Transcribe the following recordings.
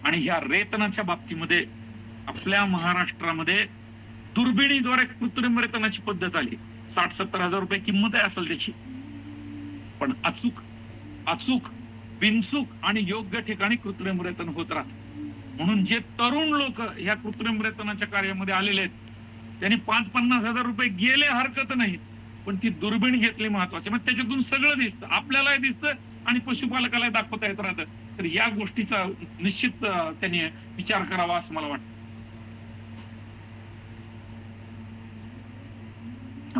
आणि ह्या रेतनाच्या बाबतीमध्ये आपल्या महाराष्ट्रामध्ये दुर्बिणीद्वारे कृत्रिम रेतनाची पद्धत आली. 60-70 हजार रुपये किंमत आहे असेल त्याची. पण अचूक अचूक बिनचूक आणि योग्य ठिकाणी कृत्रिम रेतन होत राहत. म्हणून जे तरुण लोक ह्या कृत्रिम रेतनाच्या कार्यामध्ये आलेले आहेत त्यांनी 5-50 हजार रुपये गेले हरकत नाहीत, पण ती दुर्बीण घेतली महत्वाची. मग त्याच्यातून सगळं दिसतं, आपल्यालाही दिसतं आणि पशुपालकाला दाखवता येत राहतं. तर या गोष्टीचा निश्चित त्यांनी विचार करावा असं मला वाटतं.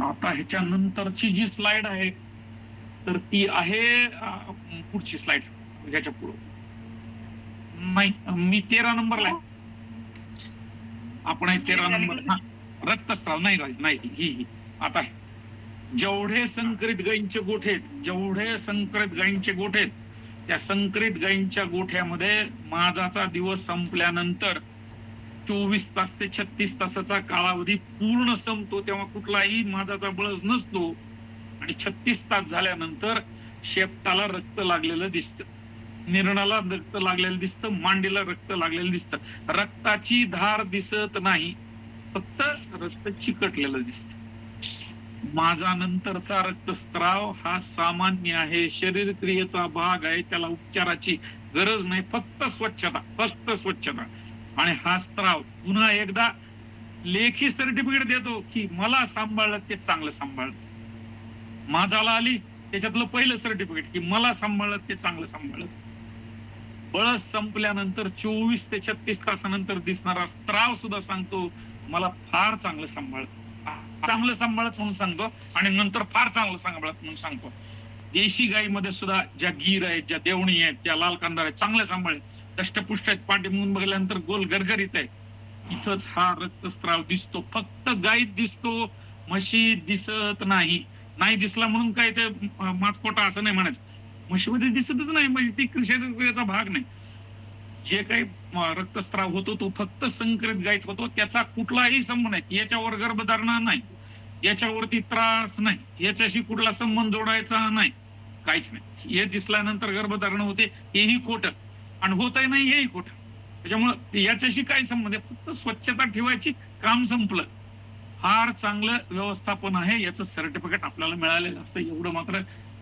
आता ह्याच्या नंतरची जी स्लाइड आहे तर ती आहे पुढची स्लाइड ह्याच्या पुढे नाही, मी 13 नंबरला आहे. आपण 13 नंबर. रक्तस्राव नाही नाही ही आता जेवढे संकरित गायींचे गोठे आहेत, जेवढे संकरित गायींचे गोठे आहेत, त्या संकरित गायींच्या गोठ्यामध्ये माझाचा दिवस संपल्यानंतर 24 तास ते 36 तासाचा कालावधी पूर्ण संपतो तेव्हा कुठलाही माझाचा बळस नसतो आणि 36 तास झाल्यानंतर शेपटाला रक्त लागलेलं दिसतं, निर्णाला रक्त लागलेलं दिसतं, मांडीला रक्त लागलेलं दिसतं. रक्ताची धार दिसत नाही, फक्त रक्त चिकटलेलं दिसतं. माझा नंतरचा रक्तस्राव हा सामान्य आहे, शरीर क्रियेचा भाग आहे, त्याला उपचाराची गरज नाही, फक्त स्वच्छता, फक्त स्वच्छता. आणि हा स्त्राव पुन्हा एकदा लेखी सर्टिफिकेट देतो की मला सांभाळलं ते चांगलं सांभाळत. माझाला आली त्याच्यातलं पहिलं सर्टिफिकेट की मला सांभाळलं ते चांगलं सांभाळत. बळस संपल्यानंतर 24 ते 36 तासानंतर दिसणारा स्त्राव सुद्धा सांगतो मला फार चांगलं सांभाळत, चांगलं सांभाळत म्हणून सांगतो आणि नंतर फार चांगलं सांभाळत म्हणून सांगतो. देशी गायीमध्ये सुद्धा ज्या गीर आहेत, ज्या देवणी आहेत, ज्या लाल कांदार आहेत, चांगले सांभाळले, दष्टपुष्ट आहेत, पाठी म्हणून बघल्यानंतर गोल गरगरीत आहे, इथंच हा रक्तस्राव दिसतो. फक्त गायीत दिसतो, म्हशीत दिसत नाही. नाही दिसला म्हणून काय ते माचकोटा असं नाही म्हणायचं, म्हशीमध्ये दिसतच नाही, म्हणजे ती शरीराचा भाग नाही. जे काही रक्तस्राव होतो तो फक्त संकरित गायीत होतो, त्याचा कुठलाही संबंध नाही, याच्यावर गर्भधारणा नाही, याच्यावरती त्रास नाही, याच्याशी कुठला संबंध जोडायचा नाही, काहीच नाही. हे दिसल्यानंतर गर्भधारणा होते हेही खोटं आणि होतही नाही हेही खोटं. त्याच्यामुळे याच्याशी काही संबंध आहे, फक्त स्वच्छता ठेवायची, काम संपलं. फार चांगलं व्यवस्थापन आहे, याचं सर्टिफिकेट आपल्याला मिळालेलं असतं, एवढं मात्र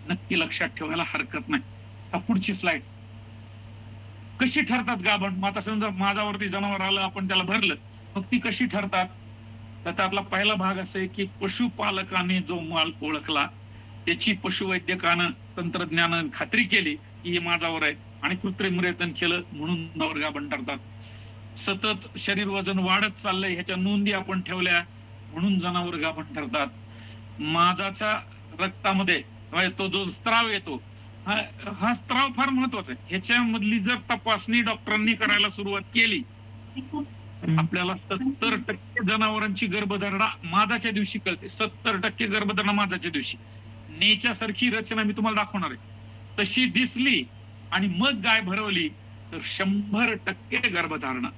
नक्की लक्षात ठेवायला हरकत नाही. पुढची स्लाइड. कशी ठरतात गाभण? मग आता समजा माझ्यावरती जनावर आलं, आपण त्याला भरलं, मग ती कशी ठरतात? तर त्यातला पहिला भाग असा आहे की पशुपालकाने जो माल ओळखला, त्याची पशुवैद्यकानं तंत्रज्ञानानं खात्री केली की हे माझावर आहे आणि कृत्रिम रेतन केलं म्हणून जनावर गाभण ठरतात. सतत शरीर वजन वाढत चाललंय ह्याच्या नोंदी आपण ठेवल्या म्हणून जनावर गाभण ठरतात. माझाचा रक्तामध्ये तो जो स्त्राव येतो, हा स्त्राव फार महत्वाचा आहे. ह्याच्यामधली जर तपासणी डॉक्टरांनी करायला सुरुवात केली, आपल्याला 70% जनावरांची गर्भधारणा माझाच्या दिवशी कळते. 70% गर्भधारणा माझाच्या दिवशी. नेच्यासारखी रचना मी तुम्हाला दाखवणार आहे, तशी दिसली आणि मग गाय भरवली तर 100% गर्भधारणा,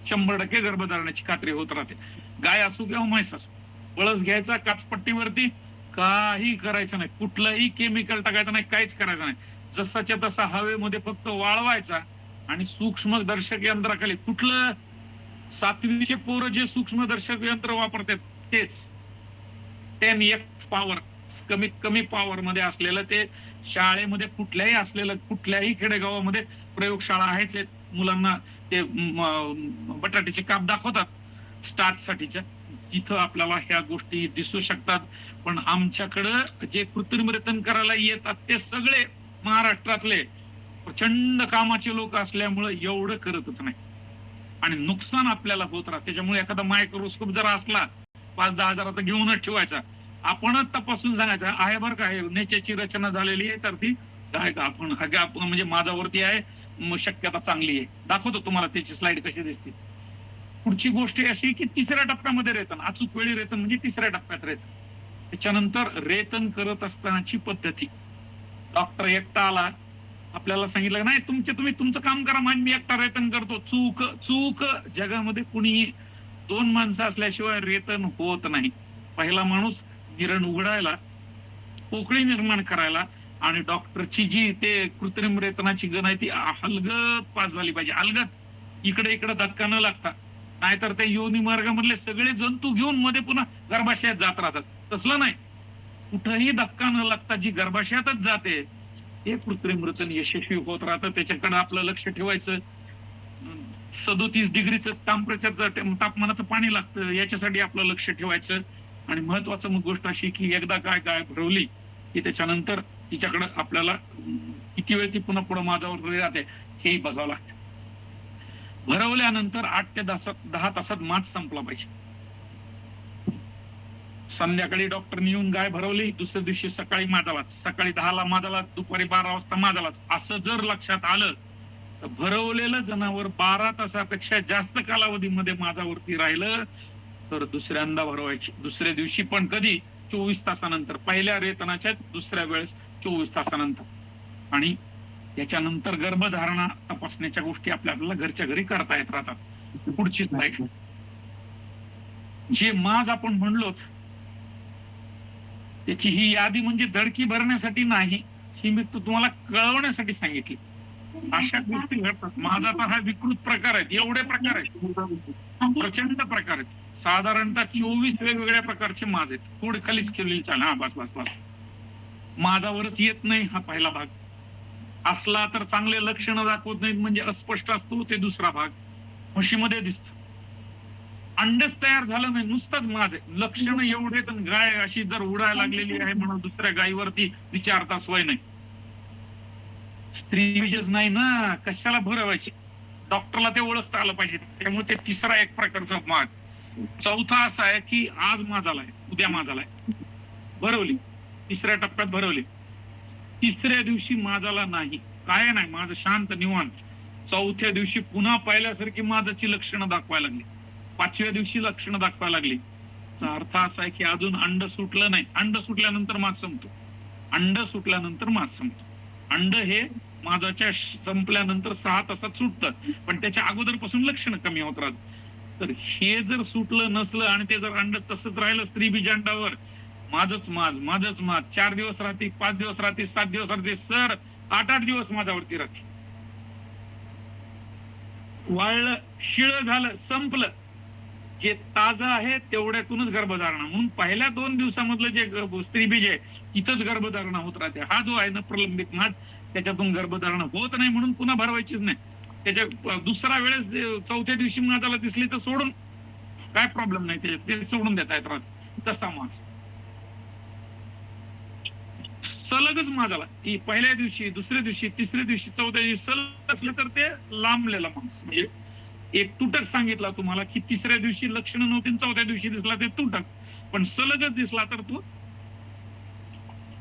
100% गर्भधारणाची खात्री होत राहते. गाय असो किंवा म्हैस असो, बळस घ्यायचा, काचपट्टीवरती काही करायचं नाही, कुठलंही केमिकल टाकायचं नाही, काहीच करायचं नाही. जसाच्या तसा हवेमध्ये फक्त वाळवायचा आणि सूक्ष्मदर्शक यंत्राखाली, कुठलं 7वीचे पोरं जे सूक्ष्मदर्शक यंत्र वापरतात तेच 10x पॉवर, कमीत कमी पॉवर मध्ये असलेलं ते, शाळेमध्ये कुठल्याही असलेलं, कुठल्याही खेडेगावामध्ये प्रयोगशाळा आहेच, मुलांना ते बटाट्याचे काप दाखवतात स्टार्च साठीच्या, तिथं आपल्याला ह्या गोष्टी दिसू शकतात. पण आमच्याकडं जे कृत्रिम रेतन करायला येतात ते सगळे महाराष्ट्रातले प्रचंड कामाचे लोक असल्यामुळे एवढं करतच नाही आणि नुकसान आपल्याला होत राहत. त्याच्यामुळे एखादा मायक्रोस्कोप जर असला 5-10 हजाराचा घेऊनच ठेवायचा, आपणच तपासून सांगायचं आहे बरं का, नेच्याची रचना झालेली आहे तर ती काय का आपण म्हणजे माझ्यावरती आहे, शक्यता चांगली आहे. दाखवतो तुम्हाला त्याची स्लाइड कशी दिसते. पुढची गोष्ट अशी की तिसऱ्या टप्प्यामध्ये रेतन, अचूक वेळी रेतन म्हणजे तिसऱ्या टप्प्यात रेतन. त्याच्यानंतर रेतन करत असतानाची पद्धती. डॉक्टर एकटा आला, आपल्याला सांगितलं नाही तुम्ही तुमचं काम करा, मी एकटा रेतन करतो. चूक चूक. जगामध्ये कुणी 2 माणसं असल्याशिवाय रेतन होत नाही. पहिला माणूस निरण उघडायला, पोकळी निर्माण करायला आणि डॉक्टरची जी ते कृत्रिम रेतनाची गण आहे ती अलगद पास झाली पाहिजे, अलगद. इकडे इकडे धक्का न लागता, नाहीतर त्या योनी मार्गामधले सगळे जंतू घेऊन मध्ये पुन्हा गर्भाशयात जात राहतात. तसलं नाही, कुठंही धक्का न लागता जी गर्भाशयातच जाते ते कृत्रिम रतन यशस्वी होत राहतं. त्याच्याकडे आपलं लक्ष ठेवायचं. 37 डिग्रीचं टेम्परेचरचं तापमानाचं पाणी लागतं, याच्यासाठी आपलं लक्ष ठेवायचं. आणि महत्वाचं मग गोष्ट अशी की एकदा गाय भरवली की त्याच्यानंतर तिच्याकडे आपल्याला किती वेळ ती पुन्हा पुढे माझावर राहते हेही बघावं लागतं. भरवल्यानंतर 8 ते 10 तासात माज संपला पाहिजे. संध्याकाळी डॉक्टरने येऊन गाय भरवली, दुसऱ्या दिवशी सकाळी माझालाच, सकाळी 10ला माझालाच, दुपारी 12 वाजता माझालाच, असं जर लक्षात आलं तर भरवलेलं जनावर 12 तासापेक्षा जास्त कालावधीमध्ये माझावरती राहिलं तर दुसऱ्यांदा भरवायची. दुसऱ्या दिवशी पण कधी? 24 तासानंतर, पहिल्या रेतनाच्या दुसऱ्या वेळेस 24 तासानंतर. आणि याच्यानंतर गर्भधारणा तपासण्याच्या गोष्टी आपल्याला घरच्या घरी करता येत राहतात. पुढची स्लाइड. जे माज आपण म्हणलोत त्याची ही यादी म्हणजे धडकी भरण्यासाठी नाही, ही मी तुम्हाला कळवण्यासाठी सांगितली. अशा गोष्टी घडतात. माझा तर हा विकृत प्रकार आहे, एवढे प्रकार आहेत, प्रचंड प्रकार आहेत. साधारणतः 24 वेगवेगळ्या प्रकारचे माज आहेत. थोडे खालीच केलेली चाल. हा बस बस बस, माझावरच येत नाही हा पहिला भाग. असला तर चांगले लक्षणं दाखवत नाहीत म्हणजे अस्पष्ट असतो, ते दुसरा भाग. म्हशीमध्ये दिसतो. अंडच तयार झालं नाही, नुसतंच माज आहे. लक्षण एवढे तर गाय अशी जर उडायला लागलेली आहे म्हणून दुसऱ्या गायीवरती विचारता सोय नाही. स्त्रीबीजच नाही ना, कशाला भरवायची? डॉक्टरला ते ओळखता आलं पाहिजे. त्यामुळे ते तिसरा एक प्रकारचा माज. चौथा असा आहे की आज माज आलाय, उद्या माज आलाय, भरवली, तिसऱ्या टप्प्यात भरवली, तिसऱ्या दिवशी माझाला नाही, काय नाही, माझं शांत निवांत. चौथ्या दिवशी पुन्हा पाहिल्यासारखी माझाची लक्षणं दाखवायला लागली. 5व्या दिवशी लक्षणं दाखवायला लागली. याचा अर्थ असा आहे की अजून अंड सुटलं नाही. अंड सुटल्यानंतर माज संपतो. अंड सुटल्यानंतर माज संपतो. अंड हे माझाच्या संपल्यानंतर 6 तासात सुटतं, पण त्याच्या अगोदरपासून लक्षणं कमी होत राहतात. तर हे जर सुटलं नसलं आणि ते जर अंड तसंच राहिलं स्त्रीबीज अंडावर, माझच माज, माझच माज, 4 दिवस राहते, 5 दिवस राहते, 7 दिवस राहते, सर 8-8 दिवस माझ्यावरती राहते. वाळलं, शिळ झालं, संपलं. जे ताजं आहे तेवढ्यातूनच गर्भधारणा. म्हणून पहिल्या 2 दिवसामधलं जे स्त्रीबीज आहे तिथंच गर्भधारणा होत राहते. हा जो आहे ना प्रलंबित माज, त्याच्यातून गर्भधारणा होत नाही म्हणून पुन्हा भरवायचीच नाही. त्याच्या दुसरा वेळेस 4थ्या दिवशी माझाला दिसली तर सोडून, काय प्रॉब्लेम नाही, ते सोडून देता येत राहत. तसा माज सलगच माझाला पहिल्या दिवशी, दुसऱ्या दिवशी, तिसऱ्या दिवशी, 4थ्या दिवशी सलग असलं तर ते लांबलेला मांस. म्हणजे एक तुटक सांगितला तुम्हाला की तिसऱ्या दिवशी लक्षणं नव्हती, 4थ्या दिवशी दिसला ते तुटक, पण सलगच दिसला तर तो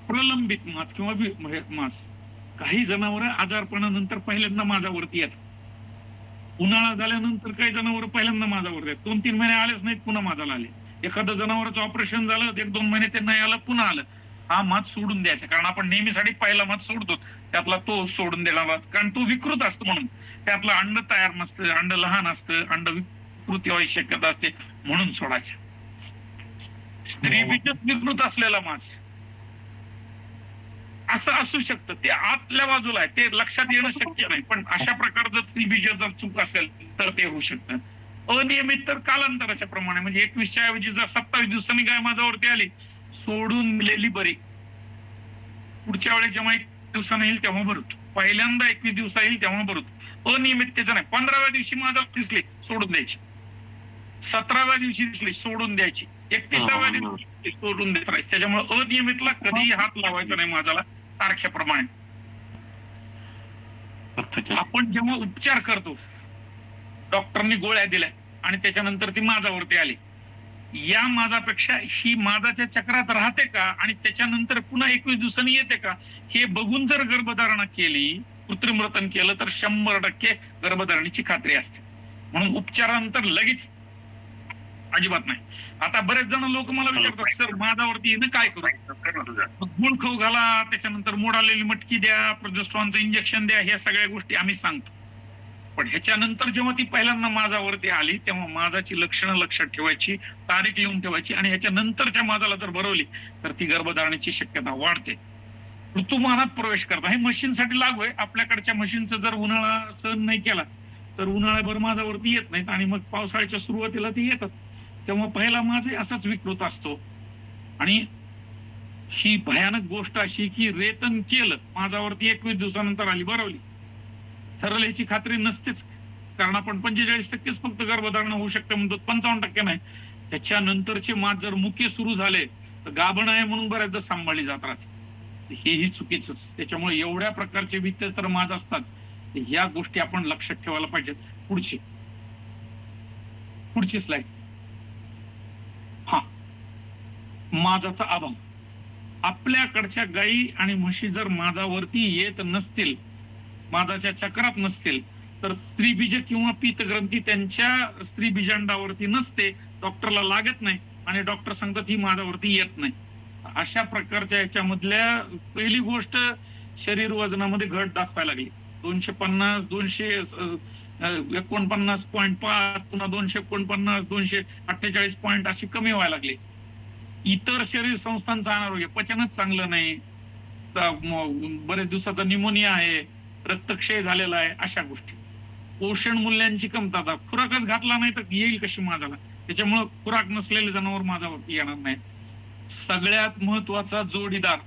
प्रलंबित मास किंवा मास. काही जनावर आजारपणानंतर पहिल्यांदा माझ्यावरती येतात. उन्हाळा झाल्यानंतर काही जनावर पहिल्यांदा माझ्यावरती येतात. 2-3 महिने आलेच नाहीत, पुन्हा माझ्याला आले. एखादं जनावरांचं ऑपरेशन झालं, 1-2 महिने ते नाही आलं, पुन्हा आलं. हा माज सोडून द्यायचा, कारण आपण नेहमीसाठी पहिला माज सोडतो, त्यातला तो सोडून देणार, कारण तो विकृत असतो. म्हणून त्यातलं अंड तयार नसतं, अंड लहान असतं, अंड विकृत व्हायची शक्यता असते, म्हणून सोडायचं. स्त्रीबीज विकृत असलेला माज असं असू शकतं, ते आतल्या बाजूला आहे, ते लक्षात येणं शक्य नाही. पण अशा प्रकारचं स्त्रीबीज जर चूक असेल तर ते होऊ शकतं. अनियमित तर कालांतराच्या प्रमाणे, म्हणजे 21च्या ऐवजी जर 27 दिवसांनी गाय माझ्यावरती आली, सोडून दिलेली बरी. पुढच्या वेळेस जेव्हा 1 दिवसाने येईल तेव्हा भरतो. पहिल्यांदा 21 दिवसा येईल तेव्हा भरतो. अनियमिततेचं नाही. 15व्या दिवशी माझा दिसली सोडून द्यायची, 17व्या दिवशी दिसली सोडून द्यायची, 31व्या दिवशी सोडून देत राहायची. त्याच्यामुळे अनियमितला कधीही हात लावायचा नाही माझाला, तारखेप्रमाणे. आपण जेव्हा उपचार करतो, डॉक्टरनी गोळ्या दिल्या आणि त्याच्यानंतर ती माझ्यावरती आली, या माझापेक्षा ही माझाच्या चक्रात राहते का आणि त्याच्यानंतर पुन्हा 21 दिवसांनी येते का, हे बघून जर गर्भधारणा केली, कृत्रिम रतन केलं, तर 100% गर्भधारणेची खात्री असते. म्हणून उपचारानंतर लगेच अजिबात नाही. आता बरेच जण लोक मला विचारतात, सर माझ्यावरती येणं काय करू? गुळ खाऊ घाला, त्याच्यानंतर मोड आलेली मटकी द्या, प्रोजेस्ट्रॉनचं इंजेक्शन द्या, ह्या सगळ्या गोष्टी आम्ही सांगतो. पण ह्याच्यानंतर जेव्हा ती पहिल्यांदा माझ्यावरती आली तेव्हा माझाची लक्षणं लक्षात ठेवायची, तारीख लिहून ठेवायची, आणि ह्याच्यानंतरच्या माझाला जर भरवली तर ती गर्भधारणेची शक्यता वाढते. ऋतुमानात प्रवेश करता हे मशीनसाठी लागू आहे. आपल्याकडच्या मशीनचं जर उन्हाळा सहन नाही केला तर उन्हाळ्याभर माझ्यावरती येत नाहीत आणि मग पावसाळ्याच्या सुरुवातीला ते येतात. तेव्हा पहिला माझे असाच विकृत असतो. आणि ही भयानक गोष्ट अशी की रेतन केलं माझ्यावरती 21 दिवसानंतर आली, बरवली. ठरवलं याची खात्री नसतेच. कारण आपण 45% फक्त गर्भधारणा होऊ शकते म्हणतो, 55% नाही. त्याच्यानंतरचे माज जर मुके सुरू झाले, तर गाभण आहे म्हणून बऱ्याचदा सांभाळली जात राहते. हेही चुकीचंच. त्याच्यामुळे एवढ्या प्रकारचे विचित्र माज असतात. ह्या गोष्टी आपण लक्षात ठेवायला पाहिजेत. पुढची. पुढची स्लाइड. हां. माजाचा अभाव. आपल्याकडच्या गायी आणि म्हशी जर माझावरती येत नसतील, माझाच्या चक्रात नसतील, तर स्त्रीबीज किंवा पीतग्रंथी त्यांच्या स्त्रीबीजांडावरती नसते, डॉक्टरला लागत नाही आणि डॉक्टर सांगतात ही माझ्यावरती येत नाही. अशा प्रकारच्या याच्यामधल्या पहिली गोष्ट शरीर वजनामध्ये घट दाखवायला लागली. 250, 249.5 पुन्हा 249, 248 पॉइंट अशी कमी व्हायला लागली. इतर शरीर संस्थांचं अनारोग्य, पचनच चांगलं नाही, बरेच दिवसाचा निमोनिया आहे, रक्तक्षय झालेला आहे, अशा गोष्टी. पोषण मूल्यांची कमतरता, खुराकच घातला नाही तर येईल कशी माझ्याला. त्याच्यामुळं खुराक नसलेले जनावर माझ्यावरती येणार नाहीत. सगळ्यात महत्वाचा जोडीदार,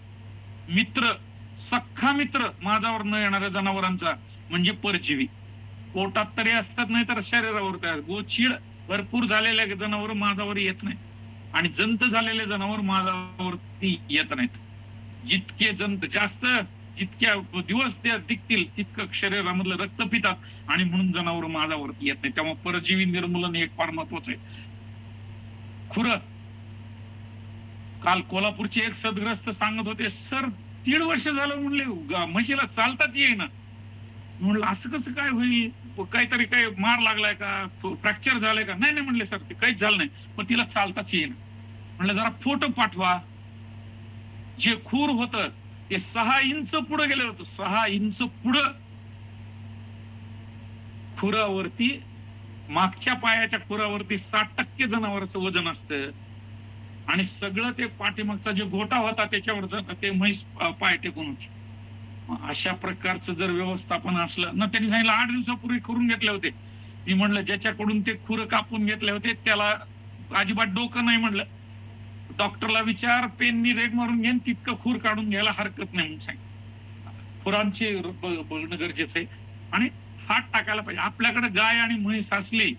मित्र, सख्खा मित्र माझ्यावर न येणाऱ्या जनावरांचा म्हणजे परजीवी. पोटात तरी असतात नाही तर शरीरावर. गोचीड भरपूर झालेल्या जनावर माझ्यावर येत नाहीत आणि जंत झालेले जनावर माझ्यावरती येत नाहीत. जितके जंत जास्त, जितक्या दिवस ते टिकतील तितकं शरीरामधलं रक्त पितात आणि म्हणून जनावर माझ्यावरती येत नाही. त्यामुळे परजीवी निर्मूलन एक फार महत्वाचं आहे. खुरं. काल कोल्हापूरचे एक सदग्रस्त सांगत होते, सर 1.5 वर्ष झालं म्हणले म्हशीला चालतात येईना. म्हणलं असं कसं काय होईल, काहीतरी काही मार लागलाय का, फ्रॅक्चर झालंय का? नाही नाही म्हणले सर ते काहीच झालं नाही, पण तिला चालताच येईना. म्हणलं जरा फोटो पाठवा. जे खूर होतं ते 6 इंच पुढे गेलं होतं. 6 इंच पुढं खुरावरती, मागच्या पायाच्या खुरावरती 60% जनावरांचं वजन असतं आणि सगळं ते पाठीमागचा जो घोटा होता त्याच्यावर ते म्हैस पाय टेकून होती. अशा प्रकारचं जर व्यवस्थापन असलं ना, त्यांनी सांगितलं 8 दिवसापूर्वी करून घेतले होते. मी म्हणलं ज्याच्याकडून ते खुरं कापून घेतले होते त्याला अजिबात डोकं नाही म्हणलं. डॉक्टरला विचार, पेननी रेग मारून घेईन तितकं खूर काढून घ्यायला हरकत नाही म्हणून सांगितलं. खुरांचे बघणं गरजेचं आहे आणि हात टाकायला पाहिजे. आपल्याकडे गाय आणि म्हैस असली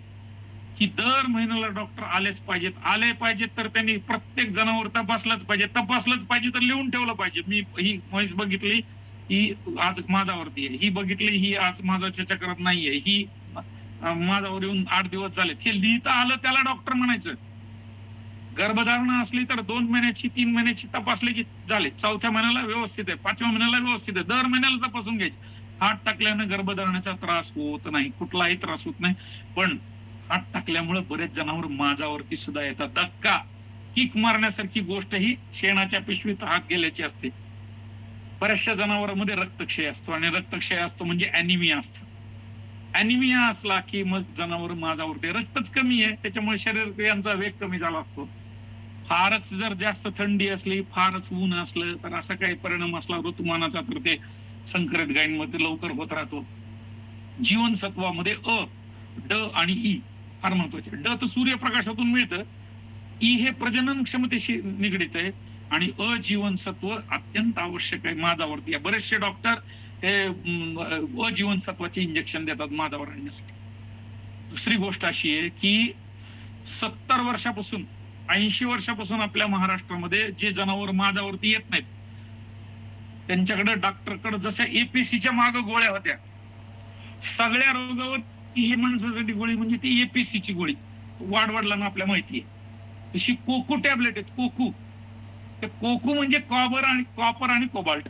की दर महिन्याला डॉक्टर आलेच पाहिजेत. आले पाहिजेत तर त्यांनी प्रत्येक जनावर तपासलंच पाहिजे तर लिहून ठेवलं पाहिजे. मी ही म्हैस बघितली, ही आज माझ्यावरती आहे, ही बघितली, ही आज माझ्या चक्रात नाहीये, ही माझ्यावर येऊन 8 दिवस झाले. हे लिहिता आलं त्याला डॉक्टर म्हणायचं. गर्भधारणा असली तर 2 महिन्याची 3 महिन्याची तपासली की झाले. 4थ्या महिन्याला व्यवस्थित आहे, 5व्या महिन्याला व्यवस्थित आहे, दर महिन्याला तपासून घ्यायचे. हात टाकल्याने गर्भधारणाचा त्रास होत नाही, कुठलाही त्रास होत नाही. पण हात टाकल्यामुळे बरेच जनावर माझ्यावरती सुद्धा येतात. धक्का, किक मारण्यासारखी गोष्ट ही शेणाच्या पिशवीत हात गेल्याची असते. बऱ्याचशा जनावरांमध्ये रक्तक्षय असतो आणि रक्तक्षय असतो म्हणजे अॅनिमिया असतं. अॅनिमिया असला की मग जनावर माझ्यावरती, रक्तच कमी आहे त्याच्यामुळे शरीर क्रियांचा वेग कमी झाला असतो. फारच जर जास्त थंडी असली, फारच ऊन असलं तर असा काही परिणाम असला ऋतुमानाचा तर ते संकरित गायींमध्ये लवकर होत राहतो. जीवनसत्वामध्ये अ, ड आणि ई फार महत्वाचे. ड तर सूर्यप्रकाशातून मिळतं, ई हे प्रजनन क्षमतेशी निगडित आहे आणि अ जीवनसत्व अत्यंत आवश्यक आहे माझ्यावरती. बरेचसे डॉक्टर हे अ जीवनसत्वाचे इंजेक्शन देतात माझ्यावर आणण्यासाठी. दुसरी गोष्ट अशी आहे की 70 वर्षापासून 80 वर्षापासून आपल्या महाराष्ट्रामध्ये जे जनावर माझ्यावरती येत नाहीत त्यांच्याकडे डॉक्टरकडे जशा एपीसीच्या मागे गोळ्या होत्या, सगळ्या रोगावर ही माणसासाठी गोळी म्हणजे ती एपीसीची गोळी. वाढवडिलांना आपल्या माहिती आहे. तशी कोकू टॅबलेट आहेत, कोकू. ते कोकू म्हणजे कॉपर आणि कोबाल्ट.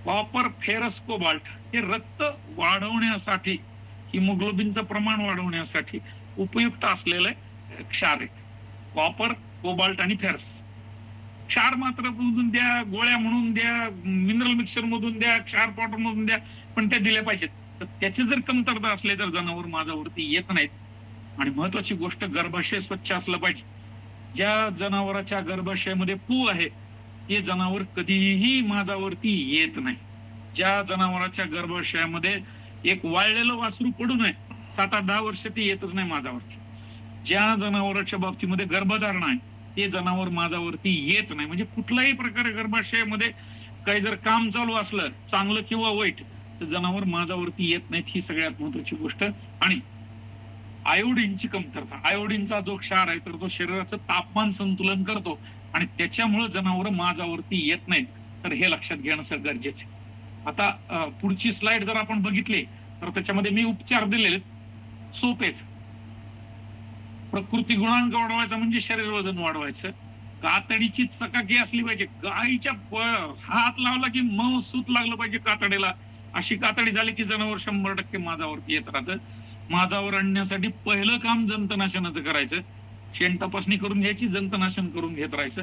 कॉपर, फेरस, कोबाल्ट हे रक्त वाढवण्यासाठी, हिमोग्लोबिनचं प्रमाण वाढवण्यासाठी उपयुक्त असलेले क्षार आहेत. कॉपर, कोबाल्ट आणि फेरस. क्षार मात्र मधून द्या, गोळ्या म्हणून द्या, मिनरल मिक्सर मधून द्या, क्षार पावडर मधून द्या, पण त्या दिल्या पाहिजेत. तर त्याची जर कमतरता असले तर जनावर माझ्यावरती येत नाहीत. आणि महत्वाची गोष्ट, गर्भाशय स्वच्छ असलं पाहिजे. ज्या जनावराच्या गर्भाशयामध्ये पू आहे ते जनावर कधीही माझ्यावरती येत नाही. ज्या जनावराच्या गर्भाशयामध्ये एक वाळलेलं वासरू पडू नये, 7-8-10 वर्ष ते येतच नाही माझ्यावरती. ज्या जनावरांच्या बाबतीमध्ये गर्भधारणा आहे ते जनावर माझ्यावरती येत नाही. म्हणजे कुठल्याही प्रकारे गर्भाशयामध्ये काही जर काम चालू असलं चांगलं किंवा वाईट, तर जनावर माझ्यावरती येत नाहीत, ही सगळ्यात महत्वाची गोष्ट. आणि आयोडीनची कमतरता, आयोडीनचा जो क्षार आहे तर तो शरीराचं तापमान संतुलन करतो आणि त्याच्यामुळे जनावर माझ्यावरती येत नाहीत. तर हे लक्षात घेणं सर गरजेचं आहे. आता पुढची स्लाइड जर आपण बघितली तर त्याच्यामध्ये मी उपचार दिलेले सोपे आहेत. प्रकृती गुणांक वाढवायचा म्हणजे शरीर वजन वाढवायचं. कातडीची चकाकी असली पाहिजे. गायीच्या हात लावला की मऊ सूत लागलं पाहिजे कातडीला. अशी कातडी झाली की जनावर 100% माझावरती येत राहतं. माझावर आणण्यासाठी पहिलं काम जंतनाशनाचं करायचं. शेण तपासणी करून घ्यायची, जंतनाशन करून घेत राहायचं.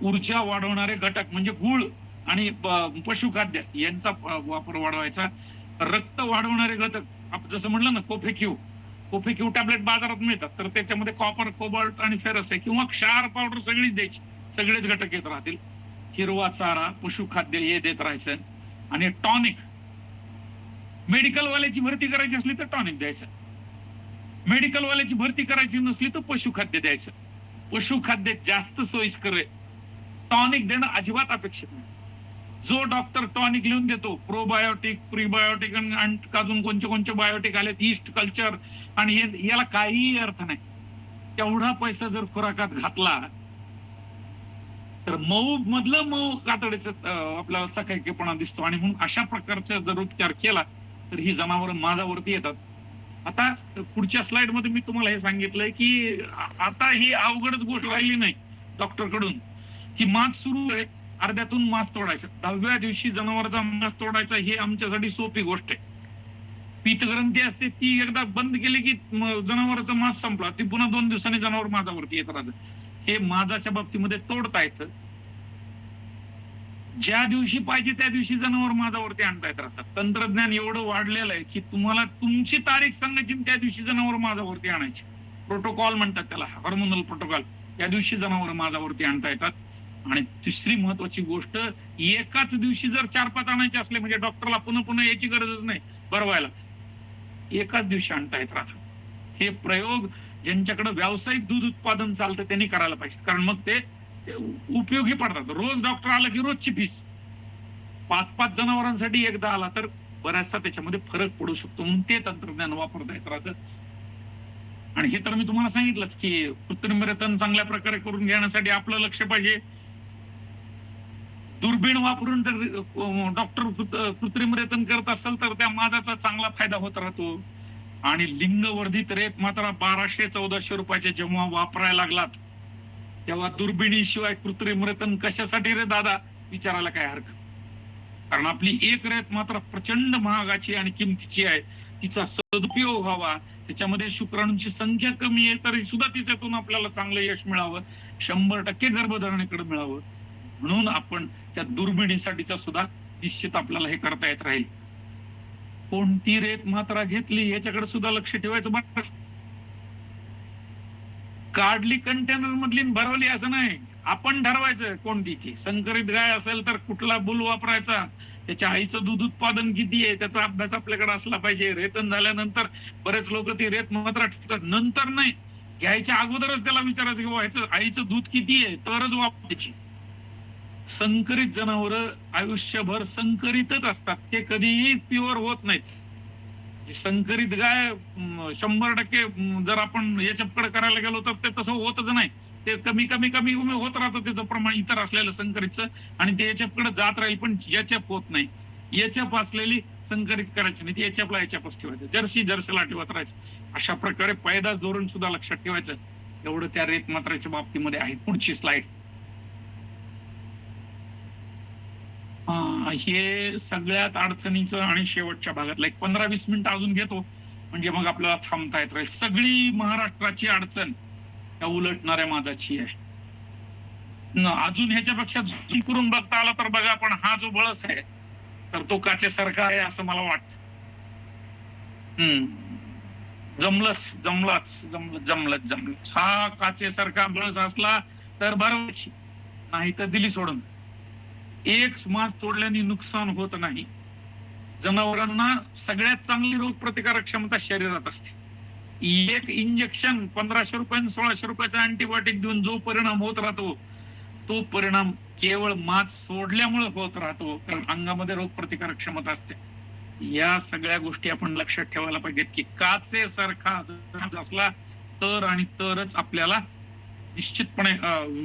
ऊर्जा वाढवणारे घटक म्हणजे गुळ आणि पशुखाद्य यांचा वापर वाढवायचा. रक्त वाढवणारे घटक जसं म्हणलं ना कोफेक्यू टॅबलेट बाजारात मिळतात, तर त्याच्यामध्ये कॉपर, कोबाल्ट आणि फेरस आहे किंवा क्षार पावडर सगळीच द्यायची, सगळेच घटक येत राहतील. हिरवा चारा, पशुखाद्य हे देत राहायचं. आणि टॉनिक, मेडिकल वाल्याची भरती करायची असली तर टॉनिक द्यायचं. मेडिकल वाल्याची भरती करायची नसली तर पशुखाद्य द्यायचं. पशुखाद्य जास्त सोयीस्कर आहे, टॉनिक देणं अजिबात अपेक्षित नाही. जो डॉक्टर टॉनिक लिहून देतो, प्रोबायोटिक, प्रीबायोटिक आणि अजून कोणते बायोटिक आले, ईस्ट कल्चर, आणि याला काहीही अर्थ नाही. तेवढा पैसा जर खुराकात घातला तर मऊ कातडीचं आपल्याला चकाकीपणा दिसतो. आणि म्हणून अशा प्रकारचा जर उपचार केला तर ही जनावरं माझ्यावरती येतात. आता पुढच्या स्लाइड मध्ये मी तुम्हाला हे सांगितलंय की आता ही अवघडच गोष्ट राहिली नाही डॉक्टर कडून की मास सुरू आहे, अर्ध्यातून मास तोडायचा, 10व्या दिवशी जनावरांचा मास तोडायचा, ही आमच्यासाठी सोपी गोष्ट आहे. पीतग्रंथी असते ती एकदा बंद केली की जनावरांचा मास संपला, ती पुन्हा 2 दिवसांनी जनावर माझ्यावरती येत राहतं. हे माझ्या बाबतीमध्ये तोडता येतं. ज्या दिवशी पाहिजे त्या दिवशी जनावर माझ्यावरती आणता येत राहतात. तंत्रज्ञान एवढं वाढलेलं आहे की तुम्हाला तुमची तारीख सांगायची, त्या दिवशी जनावर माझ्यावरती आणायची. प्रोटोकॉल म्हणतात त्याला, हार्मोनल प्रोटोकॉल. त्या दिवशी जनावर माझ्यावरती आणता येतात. आणि तिसरी महत्वाची गोष्ट, एकाच दिवशी जर 4-5 आणायचे असले म्हणजे डॉक्टरला पुन्हा याची गरजच नाही भरवायला, एकाच दिवशी आणता येत राहतात. हे प्रयोग ज्यांच्याकडे व्यावसायिक दूध उत्पादन चालतं त्यांनी करायला पाहिजे, कारण मग ते उपयोगी पडतात. रोज डॉक्टर आला की रोजची फीस, 5-5 जनावरांसाठी एकदा आला तर बऱ्याचसा त्याच्यामध्ये फरक पडू शकतो. म्हणून ते तंत्रज्ञान वापरता येत राहतं. आणि हे तर मी तुम्हाला सांगितलंच की कृत्रिम रेतन चांगल्या प्रकारे करून घेण्यासाठी आपलं लक्ष पाहिजे. दुर्बीण वापरून जर डॉक्टर कृत्रिम रेतन करत असेल तर त्या माझाचा चांगला फायदा होत राहतो. आणि लिंगवर्धित रेत मात्र 1200-1400 रुपयाचे जेव्हा वापरायला लागलात तेव्हा दुर्बिणीशिवाय कृत्रिम रेतन कशासाठी रे दादा विचारायला काय हरकत. कारण आपली एक रेत मात्र प्रचंड महागाची आणि किमतीची आहे. तिचा सदुपयोग व्हावा, त्याच्यामध्ये शुक्राणूंची संख्या कमी आहे तरी सुद्धा तिच्यातून आपल्याला चांगलं यश मिळावं, 100% गर्भधारणेकडे मिळावं, म्हणून आपण त्या दुर्बिणीसाठीचा सुद्धा निश्चित आपल्याला हे करता येत राहील. कोणती रेत मात्रा घेतली याच्याकडे सुद्धा लक्ष ठेवायचं. बरं, काढली कंटेनर मधली भरवली असं नाही, आपण ठरवायचं कोणती ती. संकरित गाय असेल तर कुठला बुल वापरायचा, त्याच्या आईचं दूध उत्पादन किती आहे त्याचा अभ्यास आपल्याकडे असला पाहिजे. रेतन झाल्यानंतर बरेच लोक ती रेत मात्रा ठेवतात, नंतर नाही, घ्यायच्या अगोदरच त्याला विचारायचं की व्हायचं आईचं दूध किती आहे तरच वापरायची. संकरित जनावर आयुष्यभर संकरितच असतात, ते कधीही प्युअर होत नाहीत. संकरित गाय 100% जर आपण याच्याकडे करायला गेलो तर ते तसं होतच नाही. ते कमी होत राहतं त्याचं प्रमाण इतर असलेलं संकरितचं, आणि ते याच्याकडे जात राहील, पण याच्याप होत नाही. याच्याप असलेली संकरित करायची नाही, ती याच्यापच ठेवायचं, जर्सीला ठेवत राहायचं. अशा प्रकारे पैदास धोरण सुद्धा लक्षात ठेवायचं. एवढं त्या रेत मात्राच्या बाबतीमध्ये आहे. पुढची स्लाइड. हे सगळ्यात अडचणीचं आणि शेवटच्या भागातलं एक 15-20 मिनिटं अजून घेतो, म्हणजे मग आपल्याला थांबता येत राहील. सगळी महाराष्ट्राची अडचण त्या उलटणाऱ्या माझाची आहे. अजून ह्याच्यापेक्षा झुल करून बघता आला तर बघा, पण हा जो बळस आहे तर तो काचेसारखा आहे असं मला वाटतं. जमलंच. हा काचेसारखा बळस असला तर भरवायची, नाही तर दिली सोडून. एक मास तोडल्याने नुकसान होत नाही. जनावरांना सगळ्यात चांगली रोग प्रतिकारक क्षमता शरीरात असते. एक इंजेक्शन 1500 रुपये 1600 रुपयाचा अँटीबायोटिक देऊन जो परिणाम होत राहतो, तो परिणाम केवळ मात सोडल्यामुळे होत राहतो, कारण अंगामध्ये रोग प्रतिकारक क्षमता असते. या सगळ्या गोष्टी आपण लक्षात ठेवायला पाहिजेत की काचेसारखा असला तर आणि तरच आपल्याला निश्चितपणे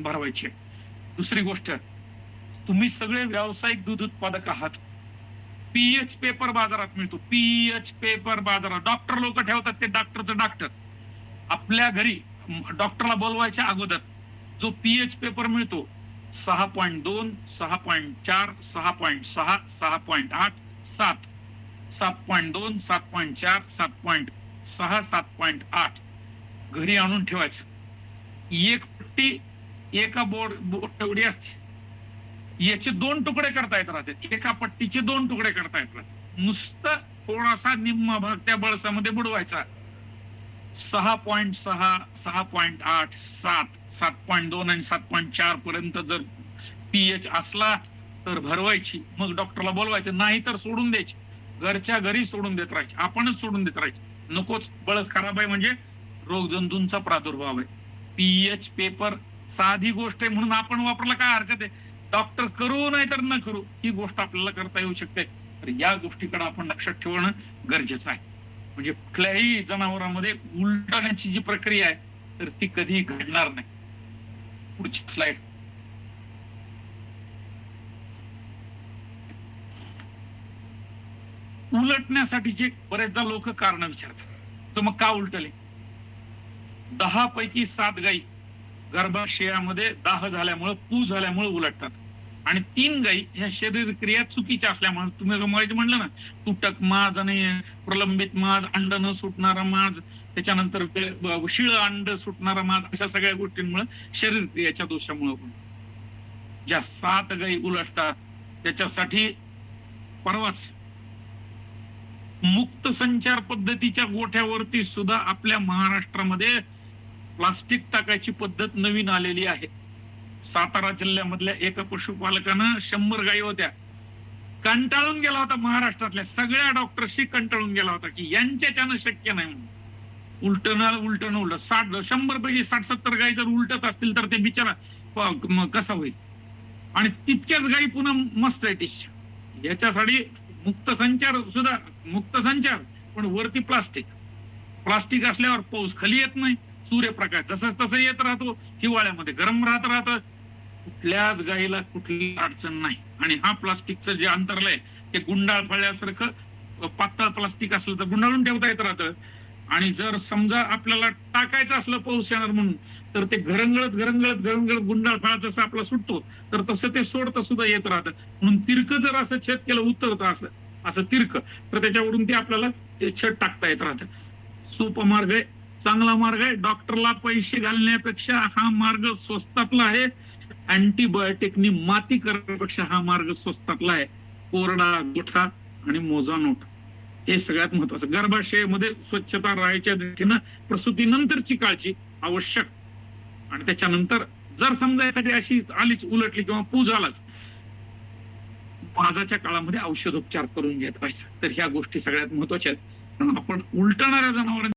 भरवायची आहे. दुसरी गोष्ट, तुम्ही सगळे व्यावसायिक दूध उत्पादक आहात. पीएच पेपर बाजारात मिळतो. पीएच पेपर बाजारात डॉक्टर लोक ठेवतात, ते डॉक्टरचं डॉक्टर. आपल्या घरी डॉक्टरला बोलवायच्या अगोदर जो पीएच पेपर मिळतो 6.2, 6.4, 6.6, 6.8, 7, 7.2, 7.4, 7.6, 7.8 घरी आणून ठेवायचं. एक पट्टी एका बोट एवढी असते, याचे 2 तुकडे करता येत राहतात. एका पट्टीचे 2 तुकडे करता येत राहतात. नुसतं थोडासा निम्मा भाग त्या बळसामध्ये बुडवायचा. 6.6, 6.8, 7, 7.2 आणि 7.4 पर्यंत जर पीएच असला तर भरवायची, मग डॉक्टरला बोलवायचं. नाही तर सोडून द्यायची, घरच्या घरी सोडून देत राहायची, आपणच सोडून देत राहायची. नकोच, बळस खराब आहे म्हणजे रोगजंतूंचा प्रादुर्भाव आहे. पीएच पेपर साधी गोष्ट आहे म्हणून आपण वापरला काय हरकत आहे. डॉक्टर करू नाही तर न करू ही गोष्ट आपल्याला करता येऊ शकते. तर या गोष्टीकडे आपण लक्षात ठेवणं गरजेचं आहे. म्हणजे कुठल्याही जनावरांमध्ये उलटण्याची जी प्रक्रिया आहे तर ती कधी घडणार नाही. पुढची स्लाइड. उलटण्यासाठीचे बरेचदा लोक कारण विचारतात, तर मग का उलटले? 10 पैकी 7 गायी गर्भाशयामध्ये दाह झाल्यामुळे, पू झाल्यामुळे उलटतात. आणि 3 गायी ह्या शरीर क्रिया चुकीच्या असल्यामुळे, तुम्ही म्हणलं ना, तुटक माज आणि प्रलंबित माज, अंड न सुटणारा माज, त्याच्यानंतर शिळ अंड सुटणारा माज, अशा सगळ्या गोष्टींमुळे शरीर क्रियाच्या दोषामुळे ज्या 7 गायी उलटतात त्याच्यासाठी परवाच मुक्त संचार पद्धतीच्या गोठ्यावरती सुद्धा आपल्या महाराष्ट्रामध्ये प्लास्टिक टाकायची पद्धत नवीन आलेली आहे. सातारा जिल्ह्यामधल्या एका पशुपालकानं 100 गायी होत्या, कंटाळून गेला होता. महाराष्ट्रातल्या सगळ्या डॉक्टरशी कंटाळून गेला होता की यांच्याच्यानं शक्य नाही म्हणून. उलटणं 100 पैकी 60-70 गायी जर उलटत असतील तर ते बिचारा कसा होईल. आणि तितक्याच गायी पुन्हा मस्टायटिसच्या. याच्यासाठी मुक्त संचार पण वरती प्लास्टिक असल्यावर पाऊस खाली येत नाही, सूर्यप्रकाश जसं तसं येत राहतो, हिवाळ्यामध्ये गरम राहतं. कुठल्याच गायीला कुठली अडचण नाही. आणि हा प्लास्टिकचं जे अंतरलंय ते गुंडाळ फळल्यासारखं पातळ प्लास्टिक असलं तर गुंडाळून ठेवता येत राहतं. आणि जर समजा आपल्याला टाकायचं असलं पाऊस येणार म्हणून, तर ते घरंगळत गुंडाळ फळा जसं आपला सुटतो तर तसं ते सोडतं सुद्धा येत राहतं. म्हणून तिरकं जर असं छेद केलं, उतरतं असं तिरकं, तर त्याच्यावरून ते आपल्याला ते छेद टाकता येत राहतं. सोपा मार्ग आहे, चांगला मार्ग आहे. डॉक्टरला पैसे घालण्यापेक्षा हा मार्ग स्वस्तातला आहे. अँटीबायोटिकनी माती करण्यापेक्षा हा मार्ग स्वस्तातला आहे. कोरडा गोठा आणि मोजा नोट हे सगळ्यात महत्वाचं. गर्भाशयामध्ये स्वच्छता राहायच्या दृष्टीनं प्रसूतीनंतरची काळजी आवश्यक. आणि त्याच्यानंतर जर समजा एखादी अशी आलीच, उलटली किंवा पू झालाच, आजाच्या काळामध्ये औषधोपचार करून घेत राहायचं. तर ह्या गोष्टी सगळ्यात महत्वाच्या आहेत. आपण उलटणाऱ्या जनावरांना